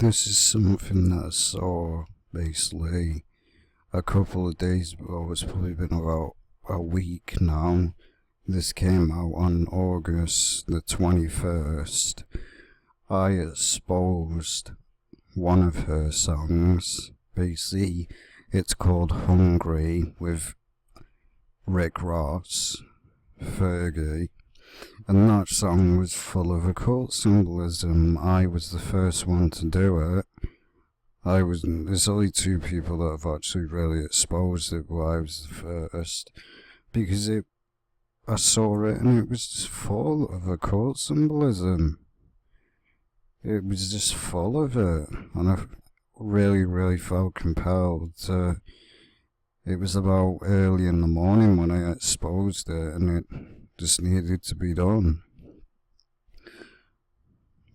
This is something that I saw basically a couple of days ago. It's probably been about a week now. This came out on August the 21st. I exposed one of her songs. Basically, it's called Hungry with Rick Ross, Fergie. And that song was full of occult symbolism. I was the first one to do it. There's only two people that have actually really exposed it, but I was the first. Because I saw it and it was just full of occult symbolism. It was just full of it. And I really felt compelled to... It was about early in the morning when I exposed it, and it just needed to be done.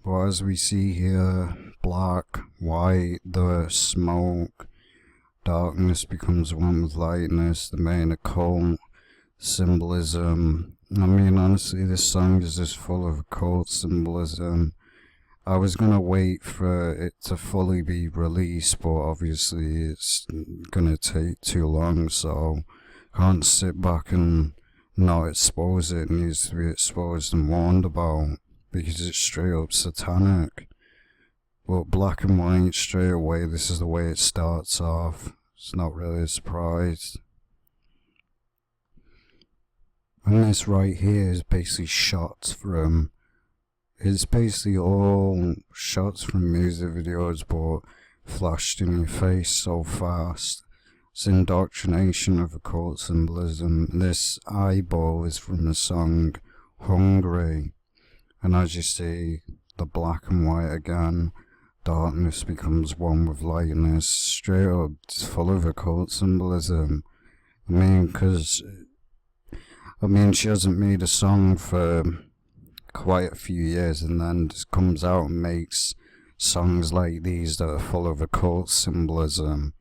But as we see here, black, white, the smoke, darkness becomes one with lightness, the main occult symbolism. I mean, honestly, this song is just full of occult symbolism. I was gonna wait for it to fully be released, but obviously it's gonna take too long, so I can't sit back and not expose it. It needs to be exposed and warned about, because it's straight up satanic. But black and white, straight away, this is the way it starts off. It's not really a surprise. And this right here is basically shots from... It's basically all shots from music videos, but flashed in your face so fast. It's indoctrination of occult symbolism. This eyeball is from the song Hungry. And as you see, the black and white again, darkness becomes one with lightness. Straight up, it's full of occult symbolism. She hasn't made a song for quite a few years, and then just comes out and makes songs like these that are full of occult symbolism.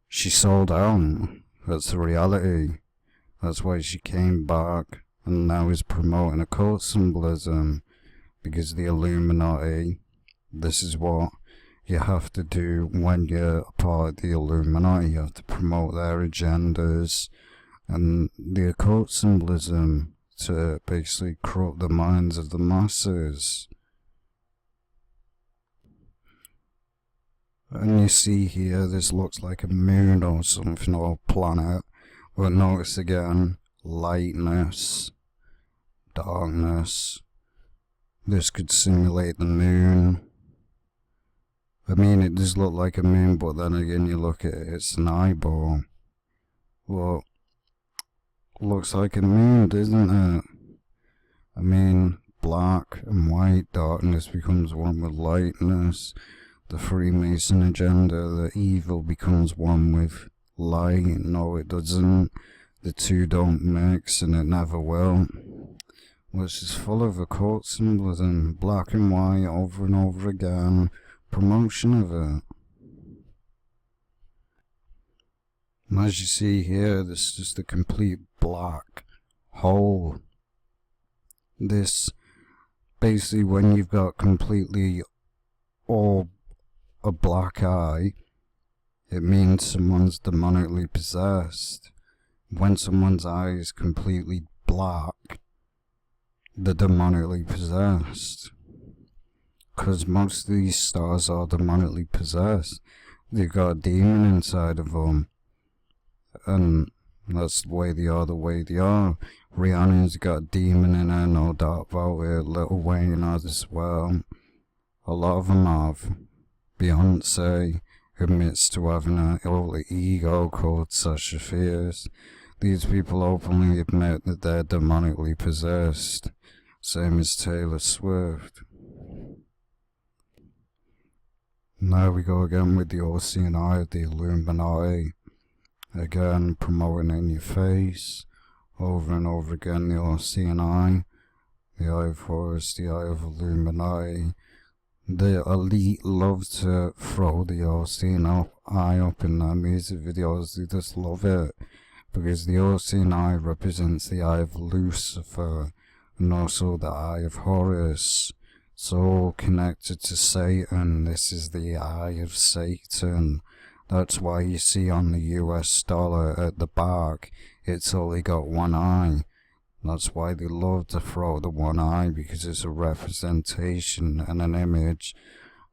She sold out. That's the reality. That's why she came back and now is promoting occult symbolism, because the Illuminati, this is what you have to do when you're a part of the Illuminati. You have to promote their agendas and the occult symbolism to basically corrupt the minds of the masses. And you see here, this looks like a moon or something, or a planet. But notice again, lightness, darkness. This could simulate the moon. I mean, it does look like a moon, but then again, you look at it, it's an eyeball. Well, looks like a moon, doesn't it? I mean, black and white, darkness becomes one with lightness. The Freemason agenda, the evil becomes one with light. No, it doesn't. The two don't mix, and it never will. Which is full of occult symbolism, black and white, over and over again. Promotion of it. And as you see here, this is just a complete black hole. This, basically, when you've got completely all a black eye, it means someone's demonically possessed. When someone's eye is completely black, they're demonically possessed. Because most of these stars are demonically possessed. They've got a demon inside of them. And that's the way they are, Rihanna's got a demon in her, no doubt about it. Lil Wayne has as well. A lot of them have. Beyonce admits to having an alter ego called Sasha Fierce. These people openly admit that they're demonically possessed. Same as Taylor Swift. Now we go again with the all-seeing eye of the Illuminati. Again, promoting in your face, over and over again, the all-seeing eye, the eye of Horus, the eye of Illuminati. The elite love to throw the all-seeing eye up in their music videos. They just love it, because the all-seeing eye represents the eye of Lucifer, and also the eye of Horus. It's all connected to Satan. This is the eye of Satan. That's why you see on the US dollar at the back, it's only got one eye. That's why they love to throw the one eye, because it's a representation and an image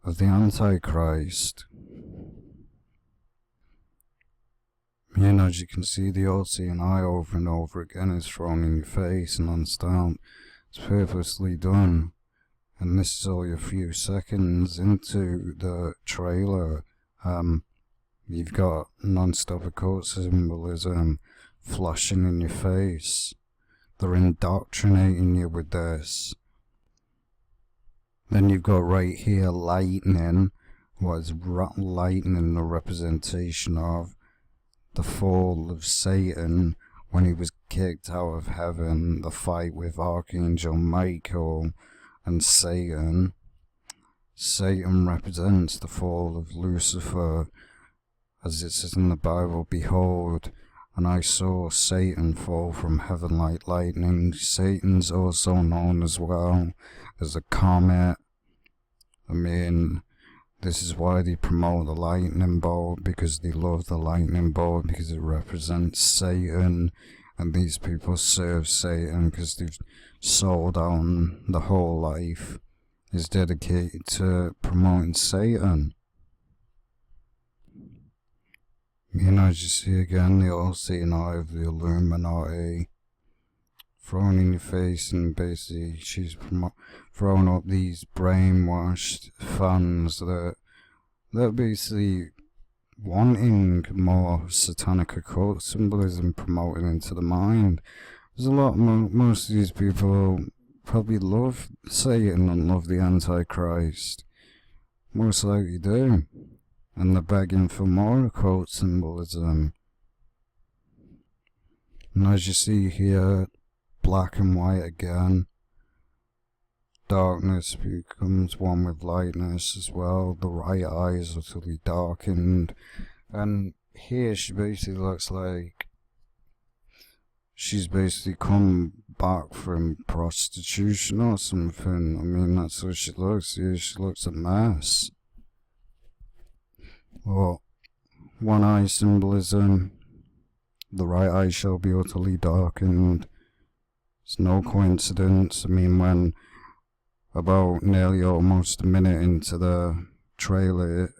of the Antichrist. And as you can see, the all-seeing eye over and over again is thrown in your face and non-stop. It's purposely done. And this is only a few seconds into the trailer. You've got non-stop occult symbolism flashing in your face. They're indoctrinating you with this. Then you've got right here lightning. What is lightning a representation of? The fall of Satan when he was kicked out of heaven, the fight with Archangel Michael and Satan. Satan represents the fall of Lucifer, as it says in the Bible, "Behold, and I saw Satan fall from heaven like lightning." Satan's also known as well as a comet. I mean, this is why they promote the lightning bolt, because they love the lightning bolt, because it represents Satan, and these people serve Satan because they've sold out the whole life is dedicated to promoting Satan. As you see again, the all-seeing eye of the Illuminati thrown in your face, and basically she's throwing up these brainwashed fans that they're basically wanting more satanic occult symbolism promoted into the mind. There's a lot most of these people probably love Satan and love the Antichrist. Most likely do. And they're begging for more occult symbolism. And as you see here, black and white again. Darkness becomes one with lightness as well. The right eye is utterly darkened. And here she basically looks like she's basically come back from prostitution or something. I mean, that's how she looks. Here she looks a mess. Well, one eye symbolism. The right eye shall be utterly darkened. It's no coincidence. I mean, when about nearly almost a minute into the trailer,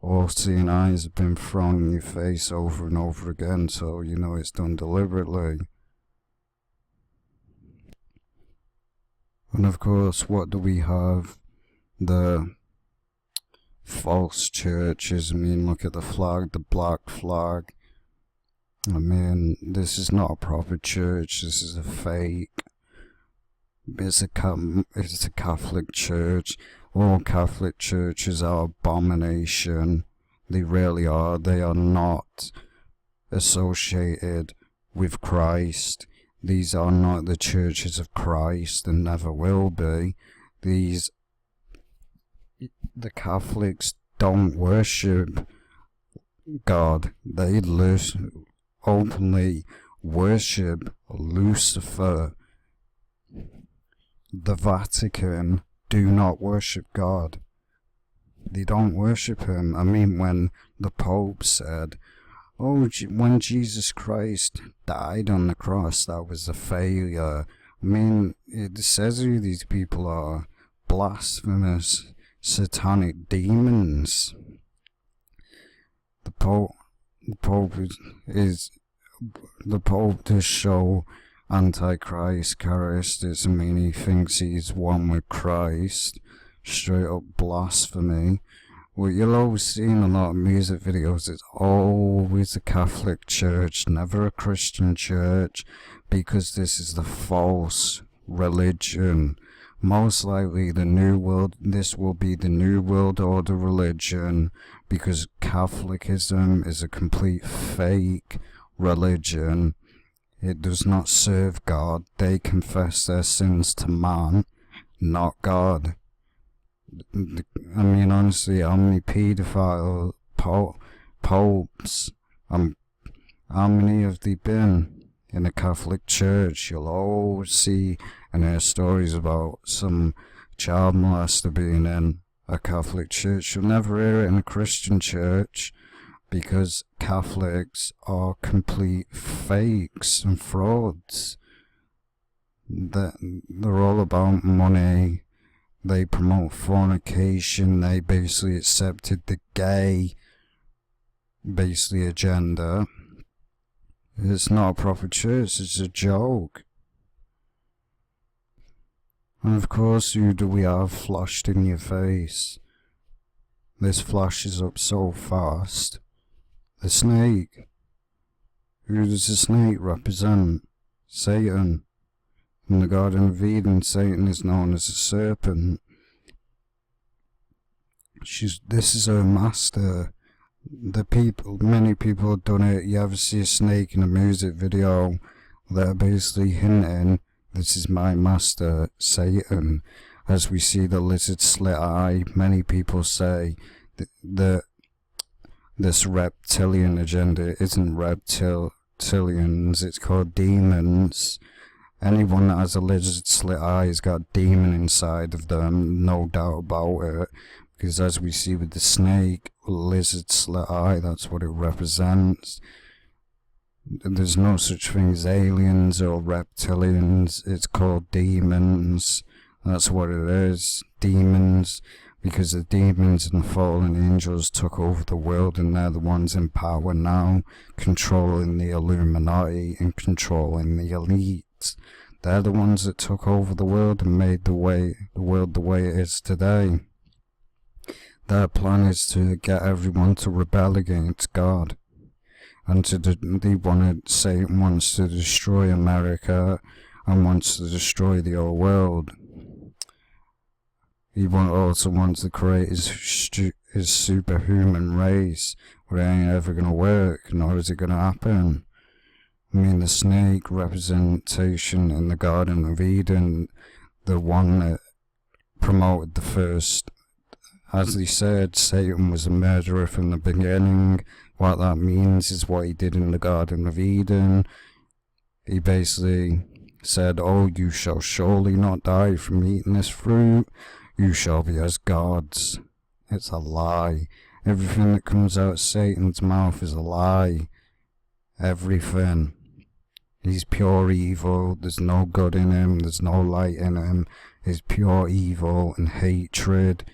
all-seeing eyes have been thrown in your face over and over again, so you know it's done deliberately. And of course, what do we have? The false churches. I mean, look at the flag, the black flag. I mean, this is not a proper church. This is a fake. It's a Catholic church. All Catholic churches are abomination. They really are. They are not associated with Christ. These are not the churches of Christ and never will be. The Catholics don't worship God. They openly worship Lucifer. The Vatican do not worship God. They don't worship him. I mean, when the Pope said, "Oh, when Jesus Christ died on the cross, that was a failure." I mean, it says who these people are. Blasphemous, satanic demons. The Pope does show Antichrist characteristics. I mean, he thinks he's one with Christ. Straight up blasphemy. Well, you'll always see in a lot of music videos, it's always a Catholic church, never a Christian church, because this is the false religion. Most likely this will be the New World Order religion, because Catholicism is a complete fake religion. It does not serve God. They confess their sins to man, not God. I mean, honestly, how many paedophile popes, how many have they been in a Catholic church? You'll always see and hear stories about some child molester being in a Catholic church. You'll never hear it in a Christian church, because Catholics are complete fakes and frauds. They're all about money. They promote fornication. They basically accepted the gay agenda. It's not a proper church, it's a joke. And of course, who do we have flashed in your face? This flashes up so fast. The snake. Who does the snake represent? Satan. In the Garden of Eden, Satan is known as a serpent. This is her master. Many people have done it. You ever see a snake in a music video? They're basically hinting, this is my master, Satan. As we see the lizard slit eye, many people say that this reptilian agenda isn't reptilians, it's called demons. Anyone that has a lizard slit eye has got a demon inside of them, no doubt about it. Because as we see with the snake, lizard slit eye, that's what it represents. There's no such thing as aliens or reptilians, it's called demons. That's what it is, demons. Because the demons and the fallen angels took over the world, and they're the ones in power now, controlling the Illuminati and controlling the elite. They're the ones that took over the world and made the world the way it is today. Their plan is to get everyone to rebel against God. And Satan wants to destroy America and wants to destroy the whole world. He also wants to create his superhuman race, but it ain't ever going to work, nor is it going to happen. I mean, the snake representation in the Garden of Eden, the one that promoted the first, as they said, Satan was a murderer from the beginning. What that means is what he did in the Garden of Eden. He basically said, oh, you shall surely not die from eating this fruit. You shall be as gods. It's a lie. Everything that comes out of Satan's mouth is a lie. Everything. He's pure evil. There's no good in him. There's no light in him. He's pure evil and hatred.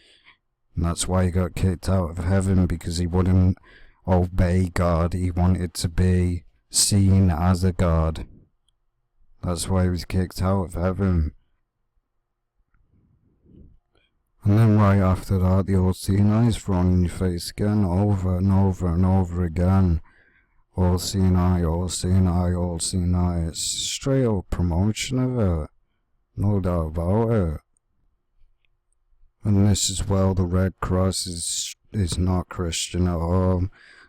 And that's why he got kicked out of heaven, because he wouldn't obey God. He wanted to be seen as a god. That's why he was kicked out of heaven. And then right after that, the old seeing eye is thrown in your face again, over and over and over again. All seeing eye, all seeing eye, all seeing eye. It's straight up promotion of it. No doubt about it. And this as well, the Red Cross is not Christian at all.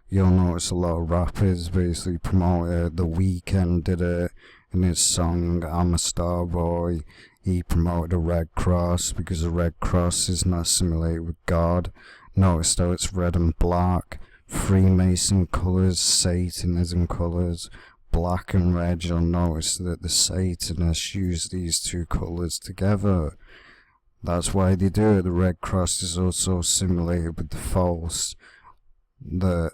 You'll notice a lot of rappers basically promote it. The Weeknd did it in his song I'm a Star Boy. He promoted the Red Cross because the Red Cross is not assimilated with God. Notice though it's red and black. Freemason colours, Satanism colours, black and red. You'll notice that the Satanists use these two colours together. That's why they do it. The Red Cross is also assimilated with the false. The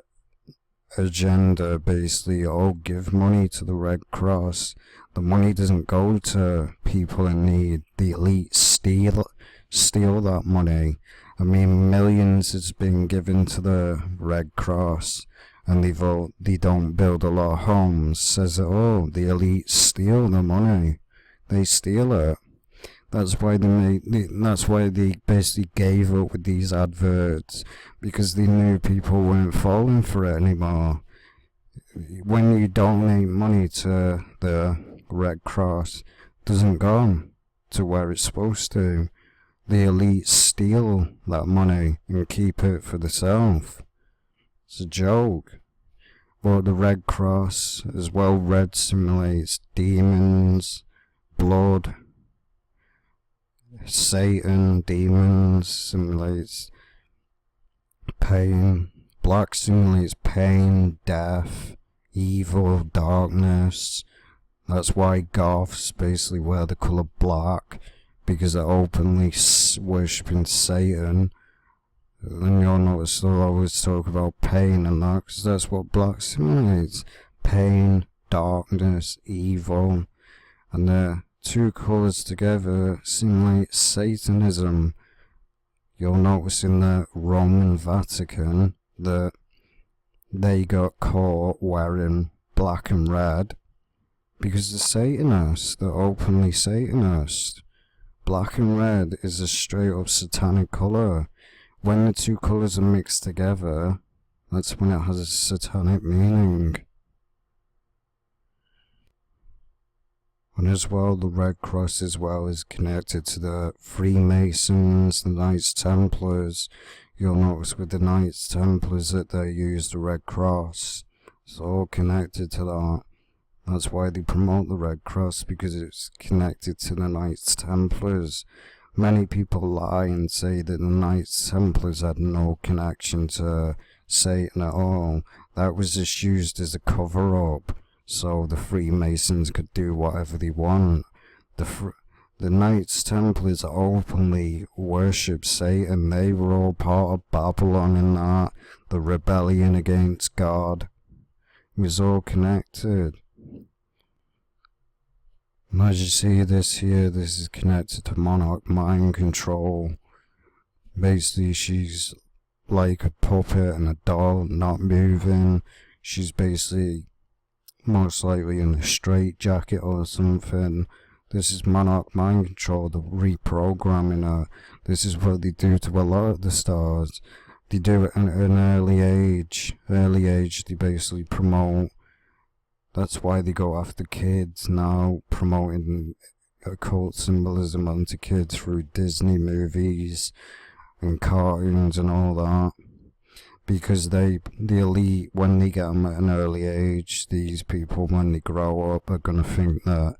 agenda basically, oh, give money to the Red Cross. The money doesn't go to people in need. The elite steal that money. I mean, millions has been given to the Red Cross, and they don't build a lot of homes. Says, oh, the elite steal the money. They steal it. That's why they basically gave up with these adverts, because they knew people weren't falling for it anymore. When you donate money to the Red Cross, it doesn't go to where it's supposed to. The elite steal that money and keep it for themselves. It's a joke. But the Red Cross, as well, red simulates demons, blood. Satan, demons, simulates pain. Black simulates pain, death, evil, darkness. That's why goths basically wear the colour black, because they're openly worshipping Satan. Then you'll notice they'll always talk about pain and that, because that's what black simulates. Pain, darkness, evil, and the two colours together simulate Satanism. You'll notice in the Roman Vatican that they got caught wearing black and red because they're Satanists, they're openly Satanist. Black and red is a straight up satanic colour. When the two colours are mixed together, that's when it has a satanic meaning. And as well, the Red Cross as well is connected to the Freemasons, the Knights Templars. You'll notice with the Knights Templars that they use the Red Cross. It's all connected to that. That's why they promote the Red Cross, because it's connected to the Knights Templars. Many people lie and say that the Knights Templars had no connection to Satan at all. That was just used as a cover-up, so the Freemasons could do whatever they want. The Knights Templars openly worship Satan. They were all part of Babylon in that. The rebellion against God. It was all connected. And as you see this here, this is connected to monarch mind control. Basically, she's like a puppet and a doll, not moving. She's basically most likely in a straitjacket or something. This is monarch mind control, the reprogramming her. This is what they do to a lot of the stars. They do it at an early age. Early age, they basically promote. That's why they go after kids now, promoting occult symbolism onto kids through Disney movies and cartoons and all that. Because the elite, when they get them at an early age, these people, when they grow up, are going to think that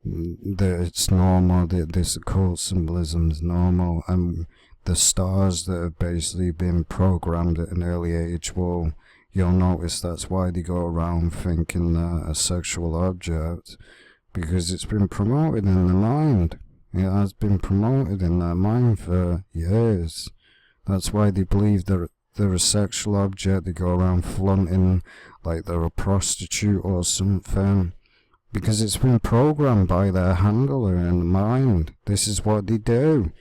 it's normal, that this occult symbolism is normal, and the stars that have basically been programmed at an early age will... You'll notice that's why they go around thinking they're a sexual object, because it's been promoted in their mind. It has been promoted in their mind for years. That's why they believe they're a sexual object. They go around flaunting like they're a prostitute or something, because it's been programmed by their handler in the mind. This is what they do.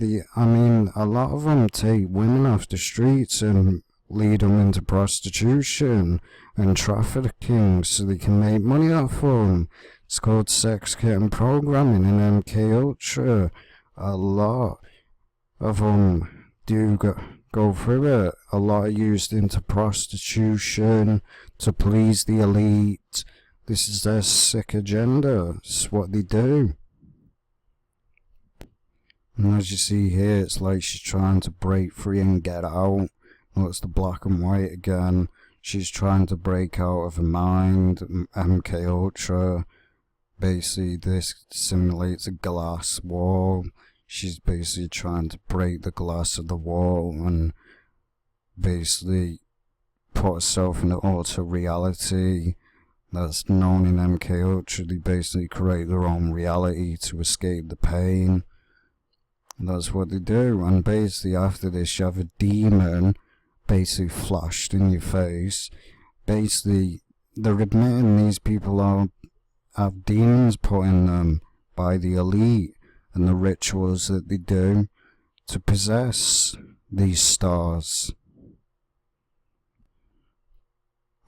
I mean, a lot of them take women off the streets and lead them into prostitution and trafficking so they can make money off them. It's called sex kitten programming in MK Ultra. A lot of them do go through it. A lot are used into prostitution to please the elite. This is their sick agenda. It's what they do. And as you see here, it's like she's trying to break free and get out. Well, it's the black and white again. She's trying to break out of her mind. MK Ultra. Basically, this simulates a glass wall. She's basically trying to break the glass of the wall and basically put herself in the auto reality that's known in MK Ultra. They basically create their own reality to escape the pain. And that's what they do. And basically, after this, you have a demon basically flashed in your face. Basically, they're admitting these people have demons put in them by the elite and the rituals that they do to possess these stars.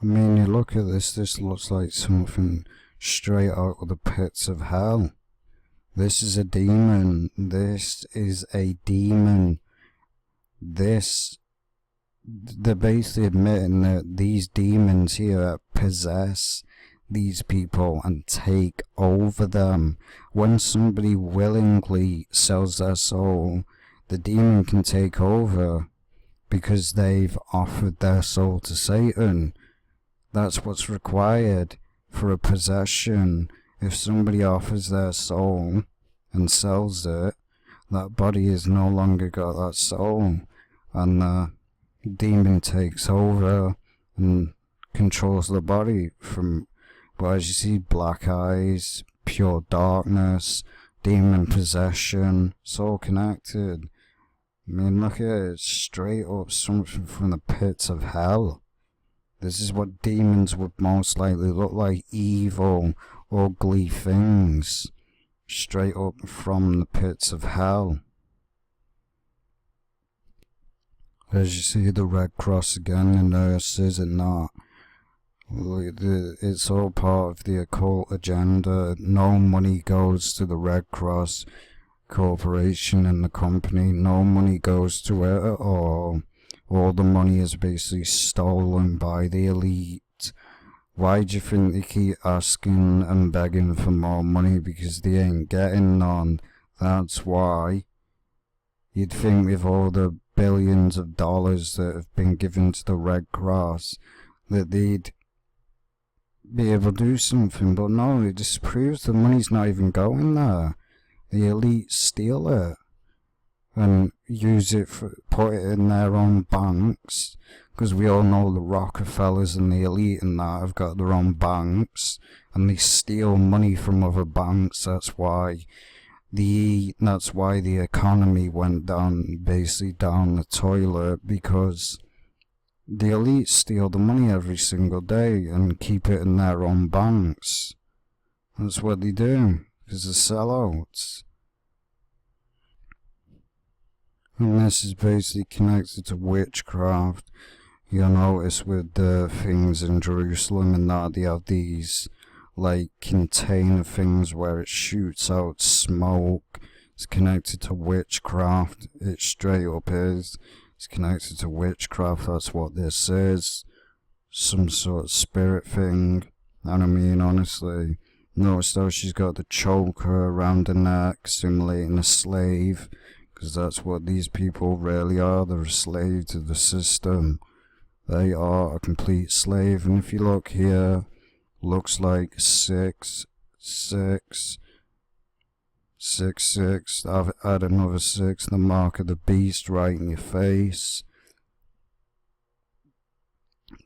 I mean, you look at this looks like something straight out of the pits of hell. This is a demon. This is a demon. They're basically admitting that these demons here possess these people and take over them. When somebody willingly sells their soul, the demon can take over because they've offered their soul to Satan. That's what's required for a possession. If somebody offers their soul and sells it, that body has no longer got that soul, and the demon takes over and controls the body from, well, as you see, black eyes, pure darkness, demon possession, it's all connected. I mean, look at it, it's straight up something from the pits of hell. This is what demons would most likely look like, evil, ugly things, straight up from the pits of hell. As you see the Red Cross again, the nurses and that. It's all part of the occult agenda. No money goes to the Red Cross corporation and the company. No money goes to it at all. All the money is basically stolen by the elite. Why do you think they keep asking and begging for more money? Because they ain't getting none. That's why. You'd think with all the billions of dollars that have been given to the Red Cross that they'd be able to do something, but no, it just proves the money's not even going there. The elite steal it and use it for, put it in their own banks, because we all know the Rockefellers and the elite and that have got their own banks, and they steal money from other banks. That's why the economy went down, basically down the toilet, because the elite steal the money every single day and keep it in their own banks. That's what they do, because they're sellouts. And this is basically connected to witchcraft. You'll notice with the things in Jerusalem and that, they have these like container things where it shoots out smoke. It's connected to witchcraft. It straight up is. It's connected to witchcraft. That's what this is. Some sort of spirit thing. And I mean, honestly, notice though she's got the choker around her neck, simulating a slave, because that's what these people really are. They're a slave to the system. They are a complete slave. And if you look here, looks like 6, 6, 6, 6. I've add another 6. The mark of the beast right in your face.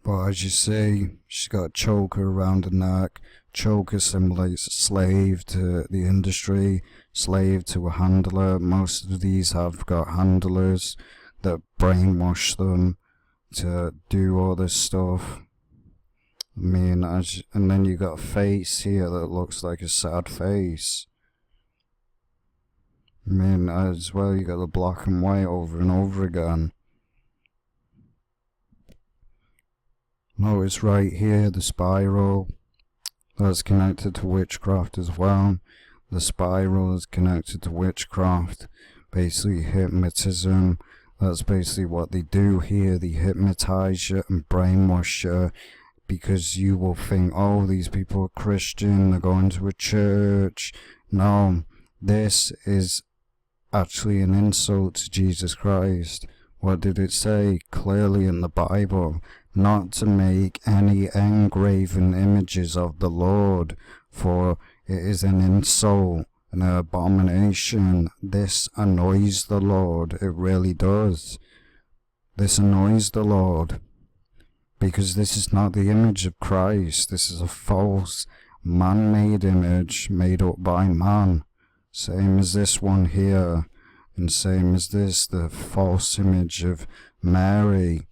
But as you see, she's got a choker around her neck. Choker simulates a slave to the industry, slave to a handler. Most of these have got handlers that brainwash them to do all this stuff. I mean, and then you got a face here that looks like a sad face. I mean, as well, you got the black and white over and over again. Notice right here, the spiral. That's connected to witchcraft as well. The spiral is connected to witchcraft. Basically, hypnotism. That's basically what they do here. They hypnotize you and brainwash you, because you will think, oh, these people are Christian, they're going to a church. No, this is actually an insult to Jesus Christ. What did it say clearly in the Bible? Not to make any engraven images of the Lord, for it is an insult, an abomination. This annoys the Lord. It really does. This annoys the Lord, because this is not the image of Christ. This is a false, man-made image made up by man. Same as this one here, and same as this, the false image of Mary.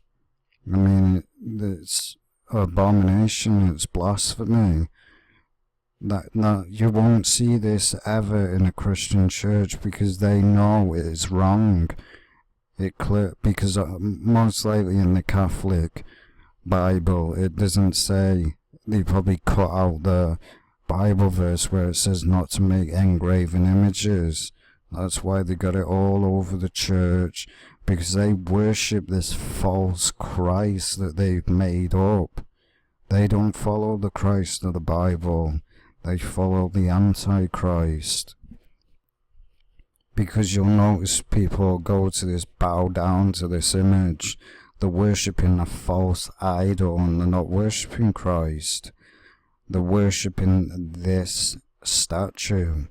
I mean, it's abomination, it's blasphemy. That you won't see this ever in a Christian church, because they know it is wrong. Because most likely in the Catholic Bible, it doesn't say, they probably cut out the Bible verse where it says not to make engraven images. That's why they got it all over the church, because they worship this false Christ that they've made up. They don't follow the Christ of the Bible. They follow the Antichrist. Because you'll notice people go to this, bow down to this image. They're worshipping a false idol, and they're not worshipping Christ. They're worshipping this statue.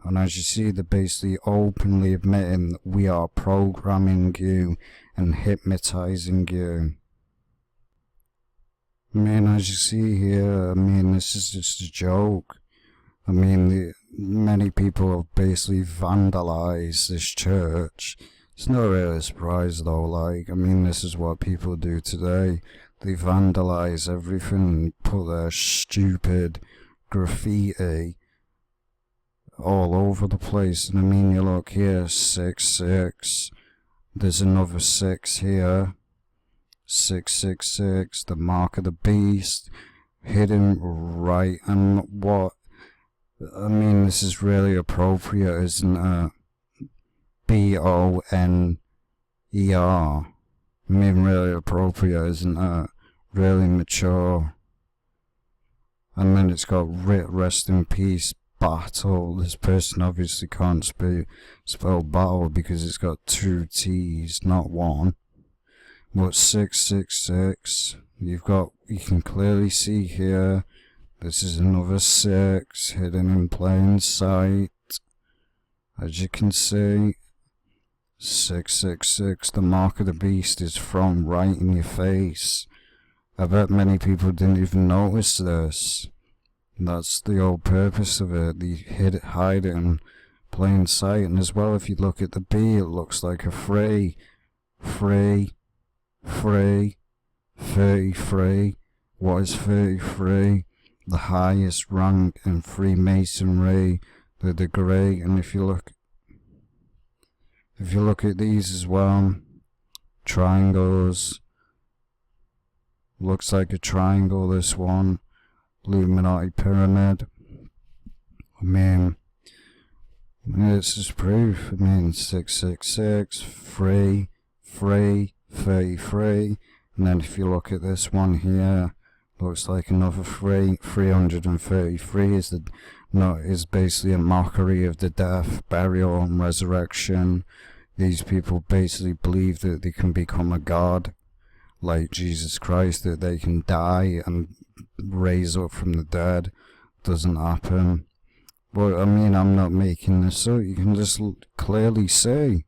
And as you see, they're basically openly admitting that we are programming you and hypnotizing you. I mean, as you see here, I mean, this is just a joke. I mean, many people have basically vandalized this church. It's not really a surprise though, like, I mean, this is what people do today. They vandalize everything, put their stupid graffiti all over the place. And I mean, you look here, 666, there's another 6 here, 666, the mark of the beast, hidden right, and what, I mean, this is really appropriate, isn't it? Boner. I mean, really appropriate, isn't it? Really mature. And then it's got rest in peace, battle. This person obviously can't spell battle because it's got 2 T's, not 1. But 666, you can clearly see here, this is another 6, hidden in plain sight. As you can see, 666, the mark of the beast is thrown right in your face. I bet many people didn't even notice this. That's the whole purpose of it. They hide it in plain sight. And as well, if you look at the B, it looks like a 33. What is 33? The highest rank in Freemasonry, the degree. And if you look at these as well, triangles, looks like a triangle, this one, Illuminati pyramid. I mean, this is proof. I mean, 666, 33, and then if you look at this one here, looks like another 333 is basically a mockery of the death, burial, and resurrection. These people basically believe that they can become a god, like Jesus Christ, that they can die and raise up from the dead. Doesn't happen. But I mean, I'm not making this up. You can just clearly see.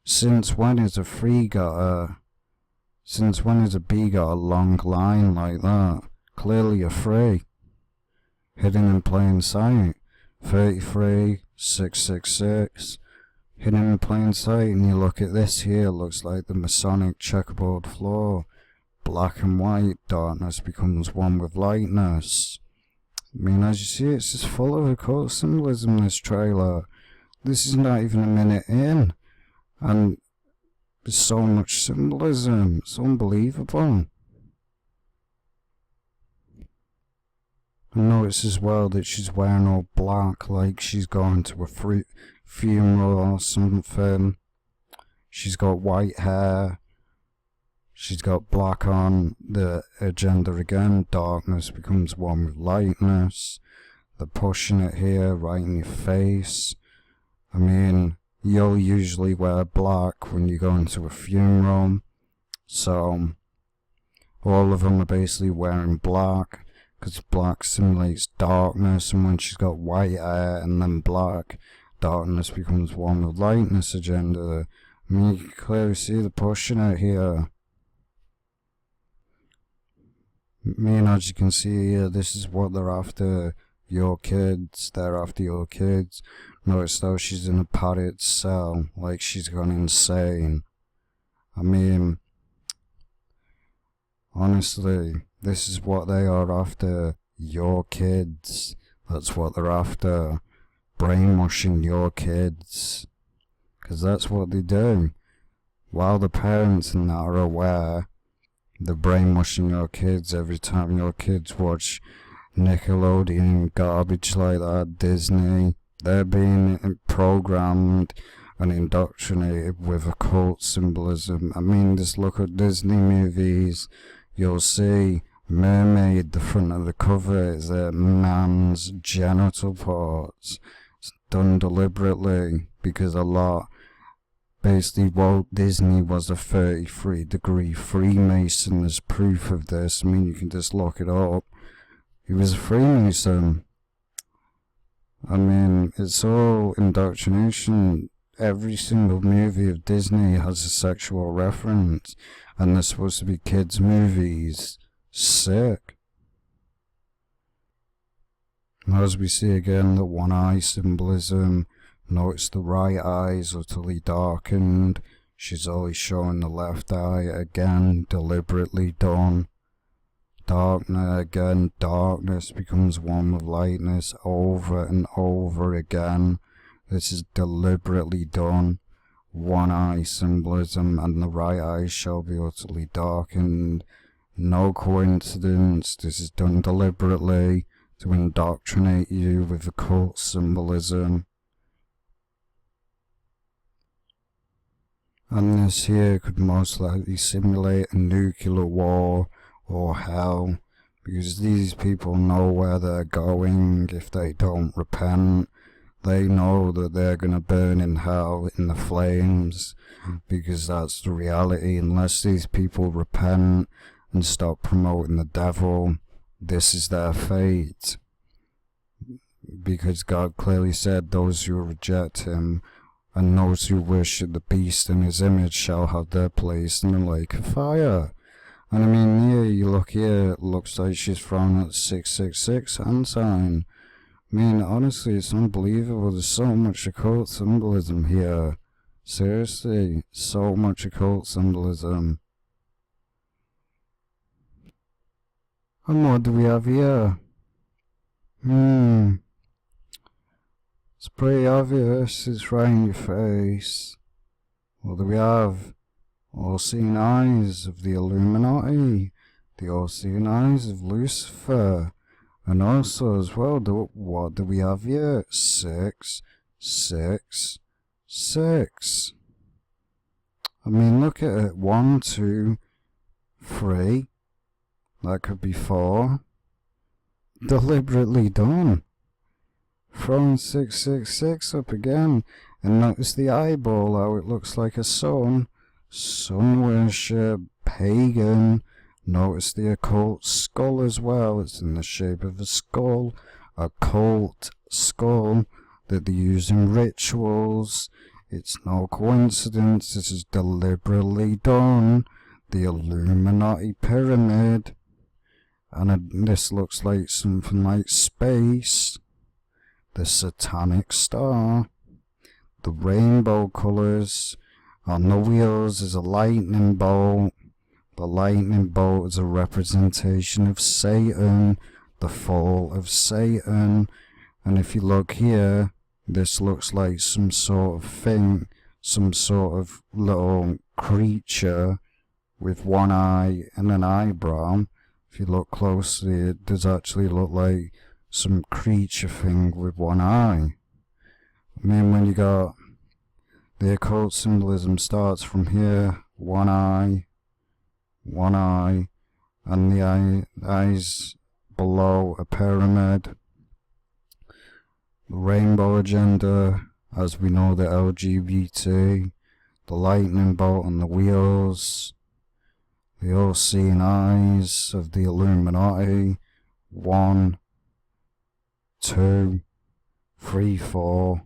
Since when has a B got a long line like that? Clearly a 3. Hidden in plain sight. 33, 666. Hidden in plain sight. And you look at this here, looks like the Masonic checkerboard floor. Black and white, darkness becomes one with lightness. I mean, as you see, it's just full of occult symbolism, this trailer. This is not even a minute in. And there's so much symbolism. It's unbelievable. I notice as well that she's wearing all black, like she's going to a funeral or something. She's got white hair. She's got black on the agenda again. Darkness becomes one with lightness. They're pushing it here right in your face. I mean, you'll usually wear black when you go into a funeral. So, all of them are basically wearing black, because black simulates darkness, and when she's got white hair and then black, darkness becomes one with lightness agenda. I mean, you can clearly see the pushing it here. I mean, as you can see here, this is what they're after. Your kids, they're after your kids. Notice though she's in a padded cell, like she's gone insane. I mean, honestly, this is what they are after. Your kids. That's what they're after. Brainwashing your kids. Because that's what they do. While the parents and that are aware, they're brainwashing your kids every time your kids watch Nickelodeon garbage like that, Disney. They're being programmed and indoctrinated with occult symbolism. I mean, just look at Disney movies. You'll see mermaid, the front of the cover is a man's genital parts. It's done deliberately because basically Walt Disney was a 33-degree Freemason. There's proof of this. I mean, you can just look it up. He was a Freemason. I mean, it's all indoctrination. Every single movie of Disney has a sexual reference, and they're supposed to be kids' movies. Sick. As we see again the one eye symbolism, notice the right eye is utterly darkened. She's only showing the left eye, again deliberately done. Darkness, again darkness becomes one with lightness over and over again. This is deliberately done. One eye symbolism, and the right eye shall be utterly darkened. No coincidence, this is done deliberately to indoctrinate you with occult symbolism. And this here could most likely simulate a nuclear war or hell, because these people know where they're going if they don't repent. They know that they're going to burn in hell in the flames, because that's the reality. Unless these people repent and stop promoting the devil, this is their fate. Because God clearly said those who reject him and those who worship the beast in his image shall have their place in the lake of fire. And I mean, here you look here, it looks like she's thrown at 666 hand sign. I mean, honestly, it's unbelievable. There's so much occult symbolism here. Seriously, so much occult symbolism. And what do we have here? It's pretty obvious. It's right in your face. What do we have? All-seeing eyes of the Illuminati. The all-seeing eyes of Lucifer. And also as well, what do we have here? 6, 6, 6. I mean, look at it. 1, 2, 3. That could be 4. Deliberately done. Throwing 666 up again. And notice the eyeball, how it looks like a sun. Sun worship, pagan. Notice the occult skull as well. It's in the shape of a skull. Occult skull that they use in rituals. It's no coincidence. This is deliberately done. The Illuminati pyramid. And this looks like something like space. The satanic star. The rainbow colours. On the wheels is a lightning bolt. The lightning bolt is a representation of Satan, the fall of Satan. And if you look here, this looks like some sort of thing, some sort of little creature with one eye and an eyebrow. If you look closely, it does actually look like some creature thing with one eye. I mean, when you got the occult symbolism starts from here, one eye, and the eyes below a pyramid. The rainbow agenda, as we know, the LGBT, the lightning bolt on the wheels, the all-seeing eyes of the Illuminati. 1, 2, 3, 4,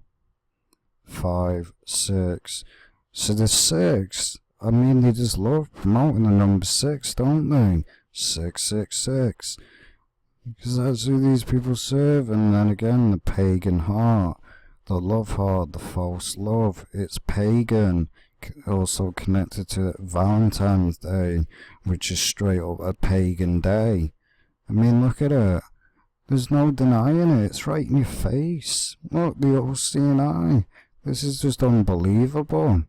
5, 6. So the 6. I mean, they just love promoting the number 6, don't they? 666. Because that's who these people serve. And then again, the pagan heart, the love heart, the false love. It's pagan. Also connected to Valentine's Day, which is straight up a pagan day. I mean, look at it. There's no denying it. It's right in your face. Look, the all-seeing eye. This is just unbelievable.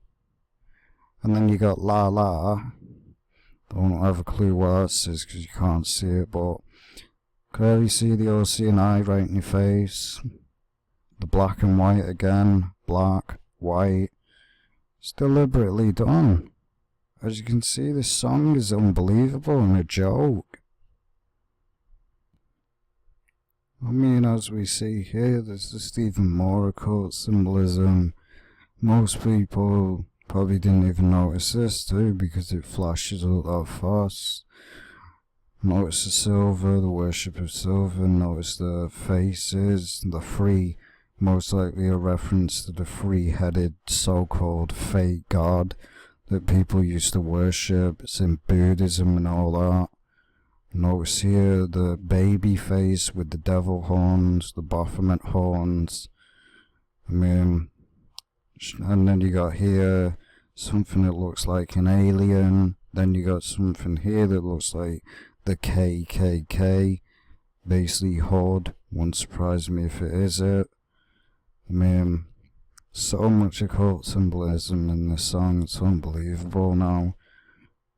And then you got La La. Don't have a clue what that says because you can't see it, but clearly see the all-seeing eye right in your face. The black and white again. Black, white. It's deliberately done. As you can see, this song is unbelievable and a joke. I mean, as we see here, there's just even more occult symbolism. Most people probably didn't even notice this too, because it flashes up that fast. Notice the silver, the worship of silver, notice the faces, the three, most likely a reference to the three-headed so-called fake god that people used to worship. It's in Buddhism and all that. Notice here the baby face with the devil horns, the Baphomet horns. I mean, and then you got here something that looks like an alien. Then you got something here that looks like the KKK, basically horde. Won't surprise me if it is it. I mean, so much occult symbolism in this song, it's unbelievable now.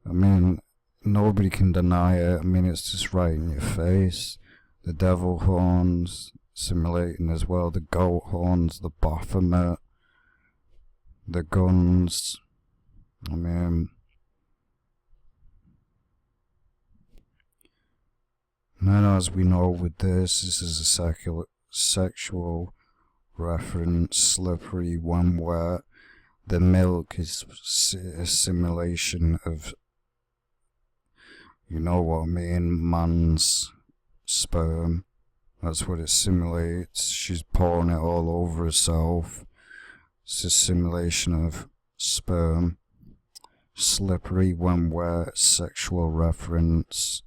I mean, nobody can deny it. I mean, it's just right in your face. The devil horns, simulating as well the goat horns, the Baphomet, the guns. I mean, then as we know with this is a sexual reference, slippery when wet. The milk is a simulation of, you know what I mean, man's sperm. That's what it simulates. She's pouring it all over herself. It's a simulation of sperm. Slippery when wet, sexual reference.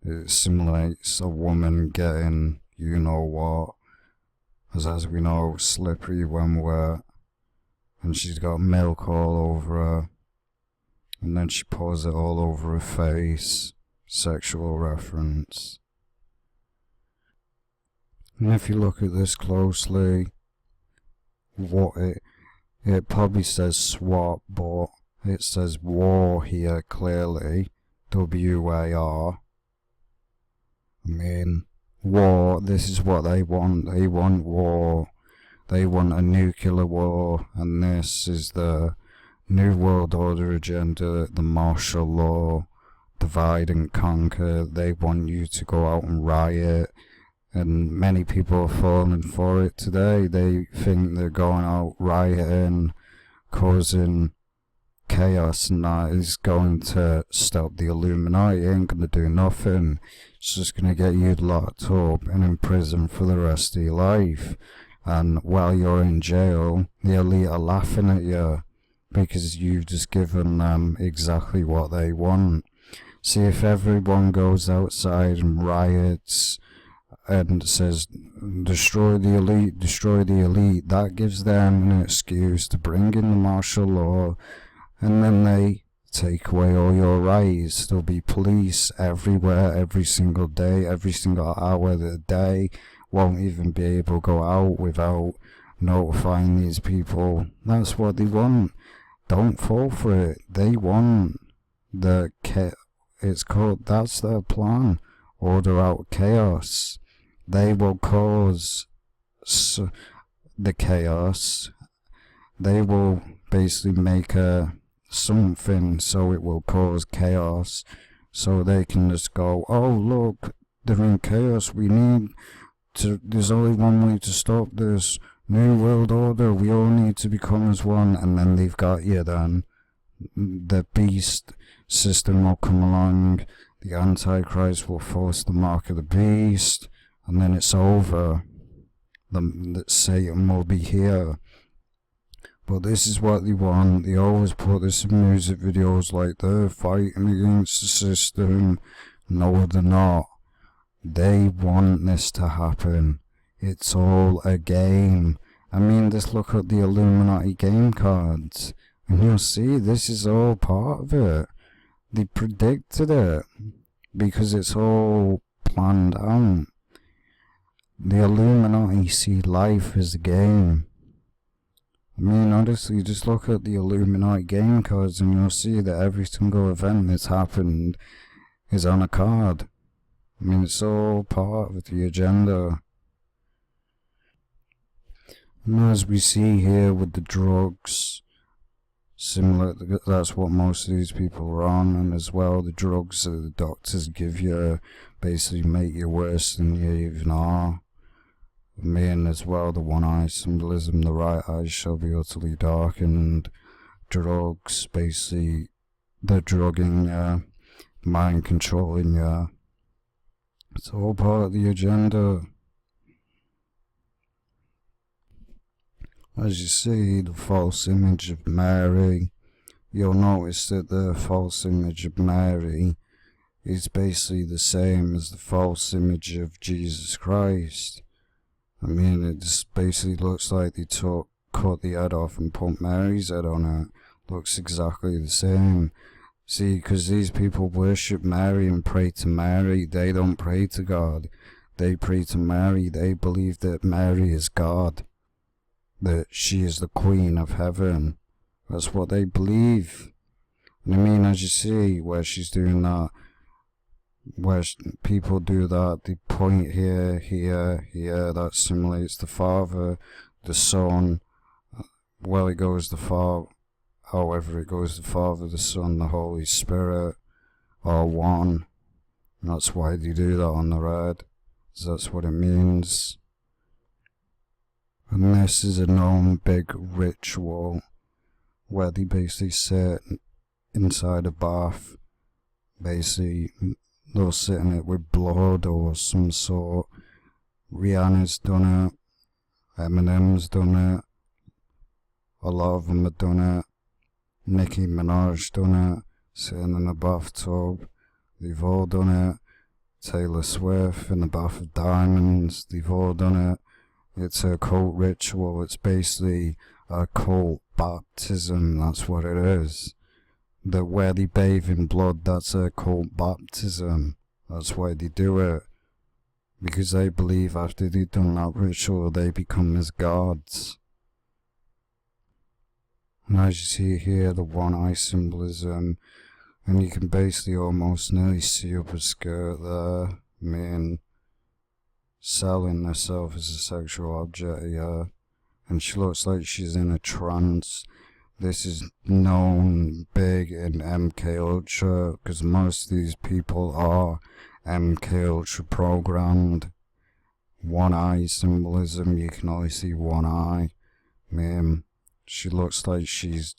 It simulates a woman getting, you know what, as we know, slippery when wet, and she's got milk all over her, and then she pours it all over her face. Sexual reference. And if you look at this closely, what it probably says swap, but it says war here clearly, W-A-R. I mean, war, this is what they want. They want war. They want a nuclear war, and this is the New World Order agenda, the martial law, divide and conquer. They want you to go out and riot, and many people are falling for it today. They think they're going out rioting, causing chaos, and that is going to stop the Illuminati. It ain't gonna do nothing. It's just gonna get you locked up and in prison for the rest of your life. And while you're in jail, the elite are laughing at you because you've just given them exactly what they want. See, if everyone goes outside and riots and says, destroy the elite, that gives them an excuse to bring in the martial law, and then they take away all your rights. There'll be police everywhere, every single day, every single hour of the day. Won't even be able to go out without notifying these people. That's what they want. Don't fall for it. They want it's called, that's their plan. Order out chaos. They will cause the chaos. They will basically make something so it will cause chaos, so they can just go, oh look, they're in chaos, there's only one way to stop this, New World Order, we all need to become as one, and then they've got you then. The beast system will come along, the Antichrist will force the mark of the beast, and then it's over. Satan will be here. But this is what they want. They always put this in music videos like they're fighting against the system. No, they're not. They want this to happen. It's all a game. I mean, just look at the Illuminati game cards, and you'll see this is all part of it. They predicted it, because it's all planned out. The Illuminati see life as a game. I mean, honestly, just look at the Illuminati game cards and you'll see that every single event that's happened is on a card. I mean, it's all part of the agenda. And as we see here with the drugs, similar, that's what most of these people are on, and as well the drugs that the doctors give you basically make you worse than you even are. I mean, as well, the one eye symbolism, the right eye shall be utterly darkened. Drugs, basically, they're drugging you, mind controlling you. It's all part of the agenda. As you see, the false image of Mary, you'll notice that the false image of Mary is basically the same as the false image of Jesus Christ. I mean, it just basically looks like they cut the head off and put Mary's head on it. Looks exactly the same. See, because these people worship Mary and pray to Mary. They don't pray to God. They pray to Mary. They believe that Mary is God, that she is the Queen of Heaven. That's what they believe. And I mean, as you see, where she's doing that, where people do that, they point here, that simulates the Father, the Son. Well, it goes the Father, however it goes, the Father, the Son, the Holy Spirit, are one. And that's why they do that on the red. That's what it means. And this is a known big ritual where they basically sit inside a bath. Basically, they'll sit in it with blood or some sort. Rihanna's done it. Eminem's done it. A lot of them have done it. Nicki Minaj done it. Sitting in a bathtub. They've all done it. Taylor Swift in the bath of diamonds. They've all done it. It's a cult ritual. It's basically a cult baptism. That's what it is. Where they bathe in blood, that's a cult baptism. That's why they do it. Because they believe after they've done that ritual, they become as gods. And as you see here, the one eye symbolism, and you can basically almost nearly see up her skirt there. I mean, selling herself as a sexual object here. And she looks like she's in a trance. This is known big in MK Ultra, because most of these people are MK Ultra programmed. One eye symbolism, you can only see one eye. I mean, she looks like she's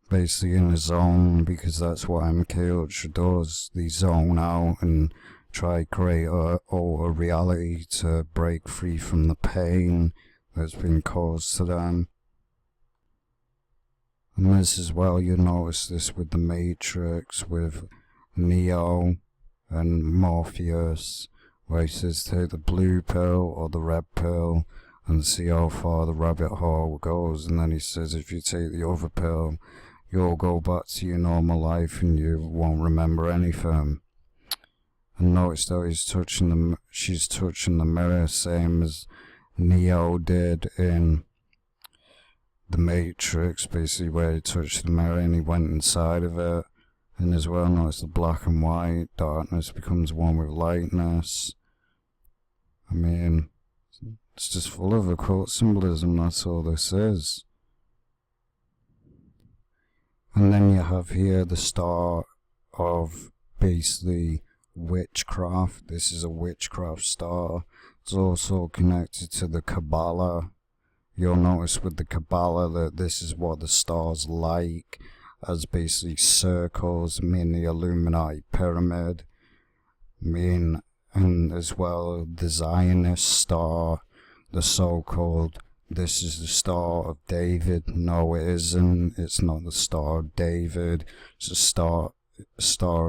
basically in a zone, because that's what MK Ultra does. They zone out and try to create a reality to break free from the pain that's been caused to them. And this as well, you notice this with the Matrix, with Neo and Morpheus, where he says take the blue pill or the red pill and see how far the rabbit hole goes, and then he says if you take the other pill, you'll go back to your normal life and you won't remember anything. And notice that she's touching the mirror, same as Neo did in the Matrix, basically, where he touched the mirror and he went inside of it. And as well, notice the black and white, darkness becomes one with lightness. I mean, it's just full of occult symbolism, that's all this is. And then you have here the start of basically witchcraft. This is a witchcraft star. It's also connected to the Kabbalah. You'll notice with the Kabbalah that this is what the star's like, as basically circles, mean the Illuminati pyramid, mean, and as well the Zionist star, the so-called, this is the Star of David. No, it isn't. It's not the Star of David. It's a star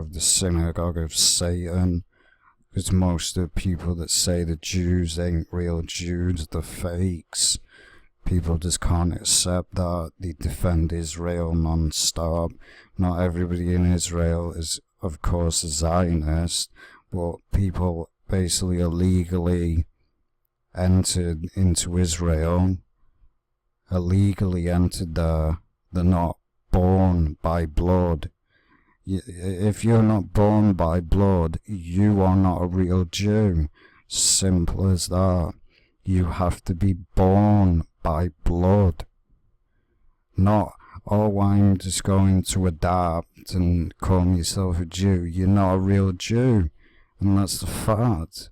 of the synagogue of Satan. Because most of the people that say the Jews ain't real Jews, they're fakes. People just can't accept that. They defend Israel non-stop. Not everybody in Israel is, of course, a Zionist, but people basically illegally entered into Israel, illegally entered there. They're not born by blood. If you're not born by blood, you are not a real Jew. Simple as that. You have to be born by blood. Not, oh, I'm just going to adapt and call myself a Jew. You're not a real Jew. And that's the fact.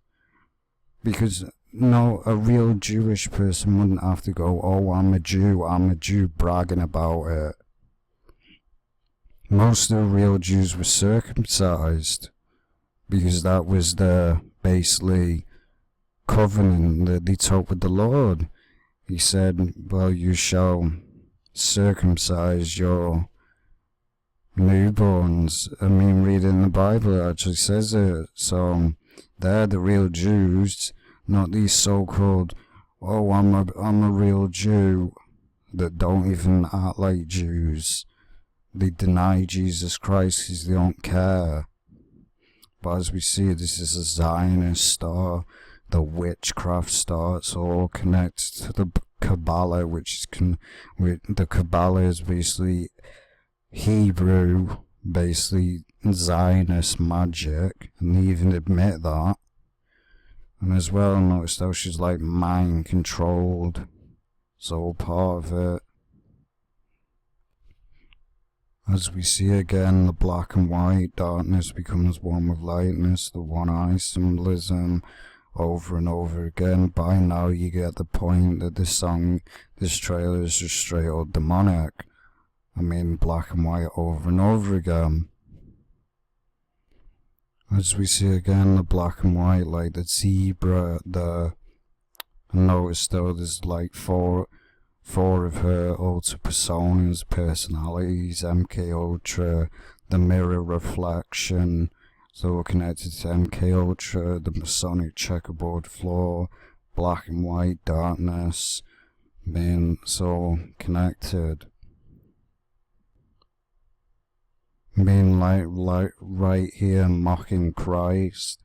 Because, no, a real Jewish person wouldn't have to go, oh, I'm a Jew, bragging about it. Most of the real Jews were circumcised, because that was their, basically, covenant that they took with the Lord. He said, well, you shall circumcise your newborns. I mean, reading the Bible, it actually says it. So they're the real Jews, not these so-called, oh, I'm a real Jew, that don't even act like Jews. They deny Jesus Christ because they don't care. But as we see, this is a Zionist star, the witchcraft star. It's all connected to the Kabbalah, which is the Kabbalah is basically Hebrew, basically Zionist magic, and they even admit that. And as well, notice how she's like mind controlled. It's all part of it. As we see again, the black and white, darkness becomes one with lightness, the one eye symbolism, over and over again. By now you get the point that this trailer is just straight up demonic. I mean, black and white over and over again. As we see again, the black and white, like the zebra, notice though there's like four of her alter personas, personalities, MK Ultra, the mirror reflection, so we're connected to MK Ultra, the Masonic checkerboard floor, black and white darkness, being so connected. Being like right here mocking Christ.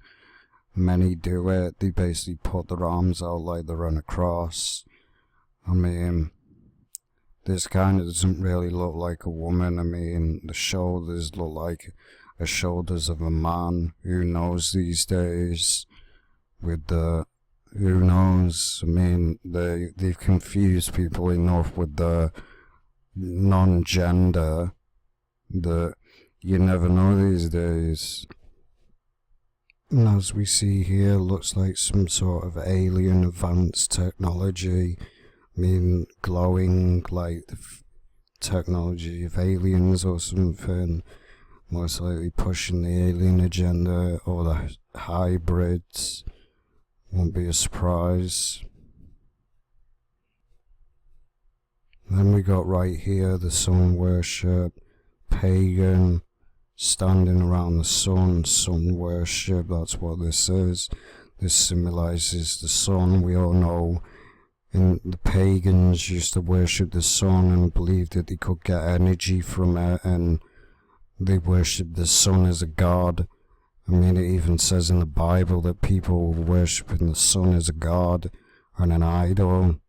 Many do it, they basically put their arms out like they're on a cross. I mean, this kind of doesn't really look like a woman. I mean, the shoulders look like the shoulders of a man. Who knows these days? With the, who knows? I mean, they've confused people enough with the non-gender that you never know these days. And as we see here, looks like some sort of alien advanced technology. I mean, glowing like the technology of aliens or something. Most likely pushing the alien agenda or the hybrids. Won't be a surprise. Then we got right here the sun worship, pagan, standing around the sun worship. That's what this is. This symbolizes the sun. We all know the pagans used to worship the sun and believed that they could get energy from it, and they worshipped the sun as a god. I mean, it even says in the Bible that people were worshipping the sun as a god and an idol,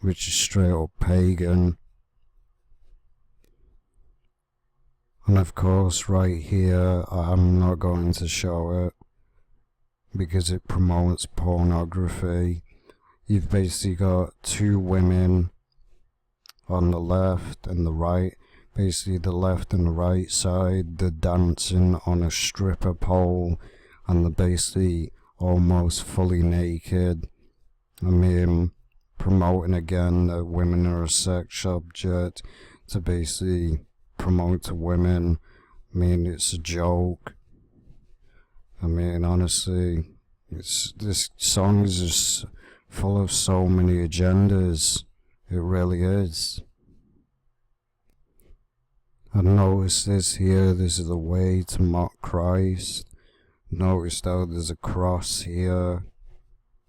which is straight up pagan. And of course, right here, I'm not going to show it because it promotes pornography. You've basically got two women on the left and the right. Basically, the left and the right side, they're dancing on a stripper pole, and they're basically almost fully naked. I mean, promoting again that women are a sex object to basically promote to women. I mean, it's a joke. I mean, honestly, this song is just full of so many agendas. It really is. And notice this here, this is a way to mock Christ. Notice how there's a cross here.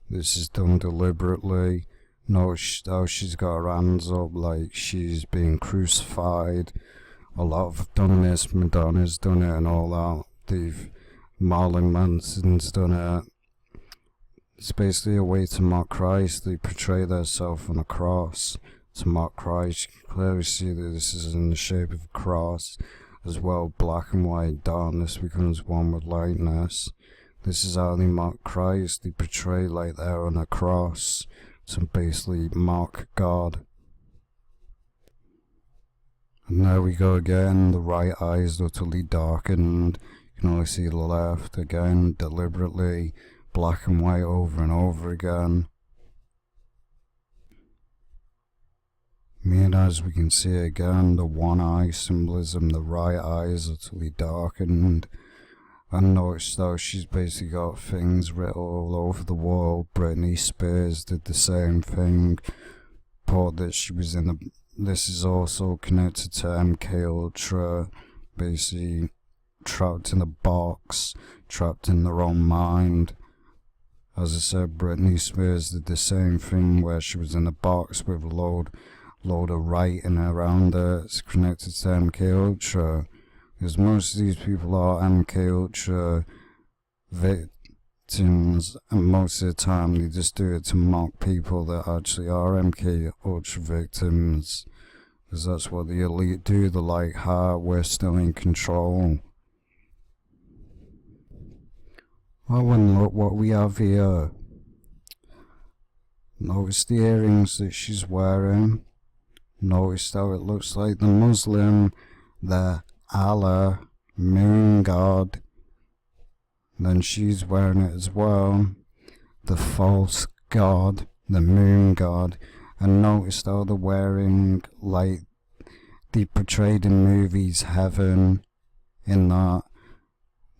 This is done deliberately. Notice how she's got her hands up like she's being crucified. A lot have done this, Madonna's done it and all that. Marilyn Manson's done it. It's basically a way to mock Christ. They portray themselves on a cross to mock Christ. You can clearly see that this is in the shape of a cross. As well, black and white darkness becomes one with lightness. This is how they mock Christ. They portray like they're on a cross to basically mock God. And there we go again. The right eye is utterly darkened. You can only see the left again, deliberately. Black and white over and over again. And as we can see again, the one eye symbolism, the right eye is utterly darkened. And notice though, she's basically got things written all over the wall. Britney Spears did the same thing. Thought that she was in the... This is also connected to MK Ultra. basically trapped in a box, trapped in their own mind. As I said, Britney Spears did the same thing where she was in a box with a load of writing around her. It's connected to MK Ultra, because most of these people are MK Ultra victims, and most of the time they just do it to mock people that actually are MK Ultra victims, because that's what the elite do. They're like, ha, we're still in control. Oh, and look what we have here. Notice the earrings that she's wearing. Notice how it looks like the Muslim, the Allah, moon god. Then she's wearing it as well. The false god, the moon god. And notice how they're wearing, like, they portrayed in movies heaven, in that.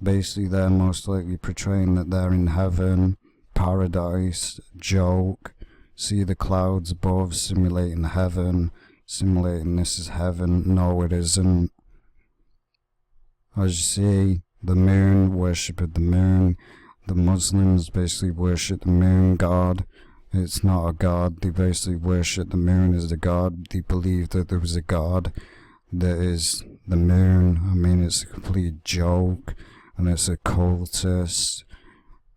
Basically, they're most likely portraying that they're in heaven, paradise, joke. See the clouds above, simulating heaven, simulating this is heaven. No, it isn't. As you see, the moon, worship of the moon. The Muslims basically worship the moon god. It's not a god. They basically worship the moon as a god. They believe that there was a god that is the moon. I mean, it's a complete joke. And it's a cultist.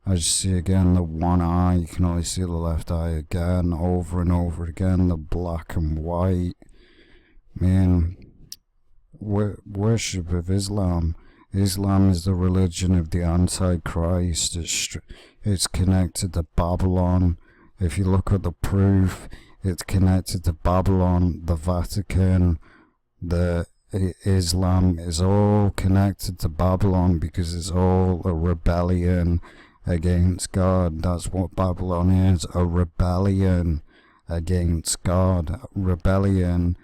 As you see again, the one eye, you can only see the left eye again, over and over again, the black and white. Man, worship of Islam. Islam is the religion of the Antichrist. It's connected to Babylon. If you look at the proof, it's connected to Babylon, the Vatican, Islam is all connected to Babylon, because it's all a rebellion against God. That's what Babylon is, a rebellion against God. Rebellion,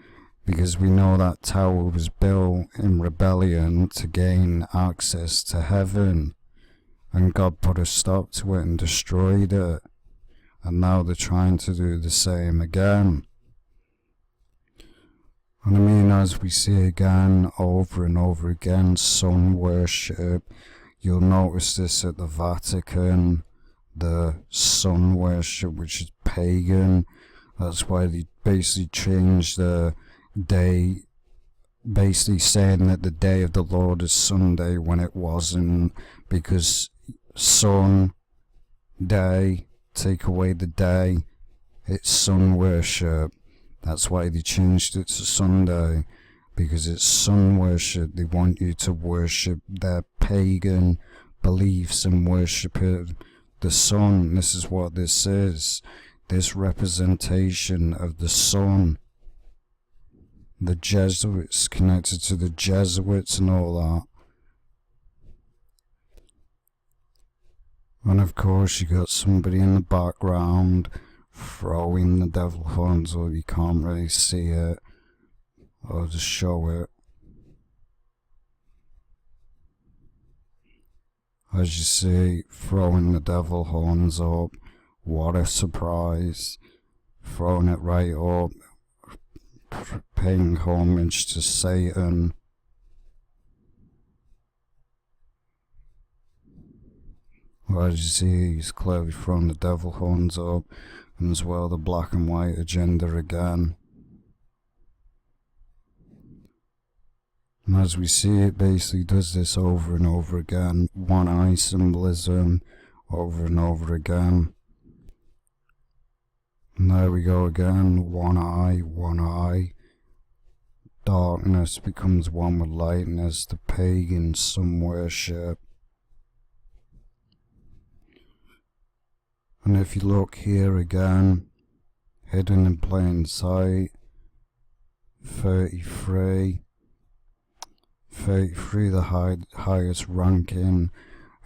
because we know that tower was built in rebellion to gain access to heaven, and God put a stop to it and destroyed it, and now they're trying to do the same again. And I mean, as we see again, over and over again, sun worship. You'll notice this at the Vatican, the sun worship, which is pagan. That's why they basically changed the day, basically saying that the day of the Lord is Sunday when it wasn't, because sun, day, take away the day, it's sun worship. That's why they changed it to Sunday, because it's sun worship. They want you to worship their pagan beliefs and worship the sun. This is what this is. This representation of the sun. The Jesuits, connected to the Jesuits and all that. And of course you got somebody in the background throwing the devil horns, or you can't really see it. I'll just show it. As you see, throwing the devil horns up. What a surprise. Throwing it right up. Paying homage to Satan. As you see, he's clearly throwing the devil horns up. And as well the black and white agenda again. And as we see, it basically does this over and over again. One eye symbolism over and over again. And there we go again. One eye, one eye. Darkness becomes one with lightness. The pagan sun worship. And if you look here again, hidden in plain sight, 33, the highest ranking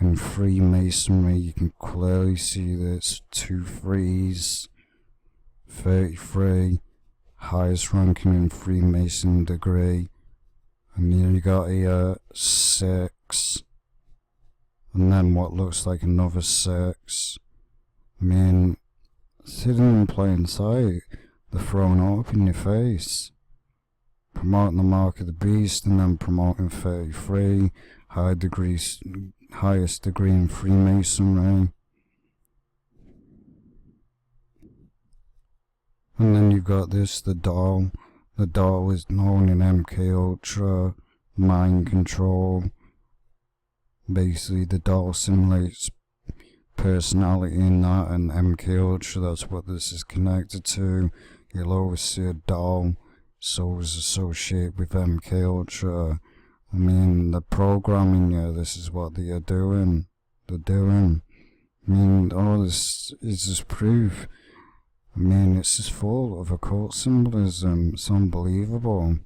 in Freemasonry. You can clearly see this, 2 3s, 33, highest ranking in Freemason degree. And then you got here 6, and then what looks like another 6. I mean, it's hidden in plain sight. They're thrown up in your face. promoting the mark of the beast, and then promoting 33, highest degree in Freemasonry. And then you got this, the doll. The doll is known in MK Ultra, mind control. Basically, the doll simulates personality in that, and MK Ultra, that's what this is connected to. You'll always see a doll, so is associated with MK Ultra. I mean, the programming, yeah, this is what they are doing. They're doing. I mean, all this is just proof. I mean, it's just full of occult symbolism. It's unbelievable.